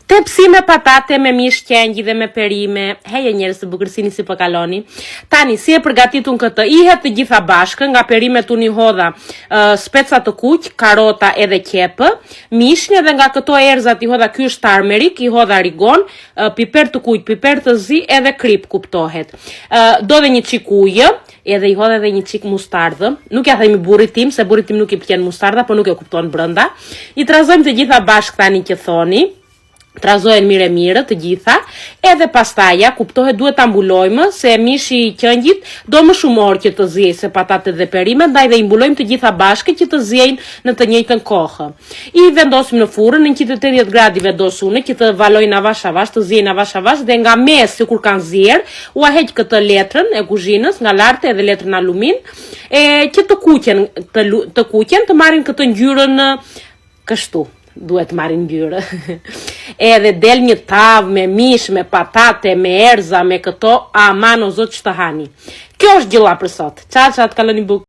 Tepsi me patate, me mish qengji dhe me perime. Heje njerëz të bukërsini si po kaloni. Tani, si e përgatitun këtë, ihet të gjitha bashkë, nga perimet unë i hodha speca të kuq, karota edhe qepë, mishnje dhe nga këto erzat i hodha ky është tarmerik, i hodha rigon, piper të kuq, piper të zi edhe krip kuptohet. Do dhe një qik ujë, edhe i hodha edhe një qik mustardhë. Nuk ja themi burrit tim, se burrit tim nuk i pëlqen mustardha, po nuk e kupton brenda. I trazojmë të gjitha bashkë tani që thoni. Trazohen mire të gjitha, edhe pastaja, kuptohet duhet ta mbulojmë, se mishi i qengjit do më shumë orë që të zjej se patatet dhe perimet, ndaj dhe i mbulojmë të gjitha bashkë që të zjejnë në të njëjtën kohë. I vendosim në furrën në 180 gradë vendos unë që të valojnë avash të zjejnë avash dhe nga mes sikur kanë zier, ua heq këtë letrën e kuzhinës nga lart edhe letrën alumin, që të kuqen, të marrin këtë ngjyrën kështu. Duhet marrin ngjyrë. Edhe del një tavë me mish, me patate, me erza, me këto, aman o zot që të hani. Kjo është gjëlla për sot. Qa të kaloni buk.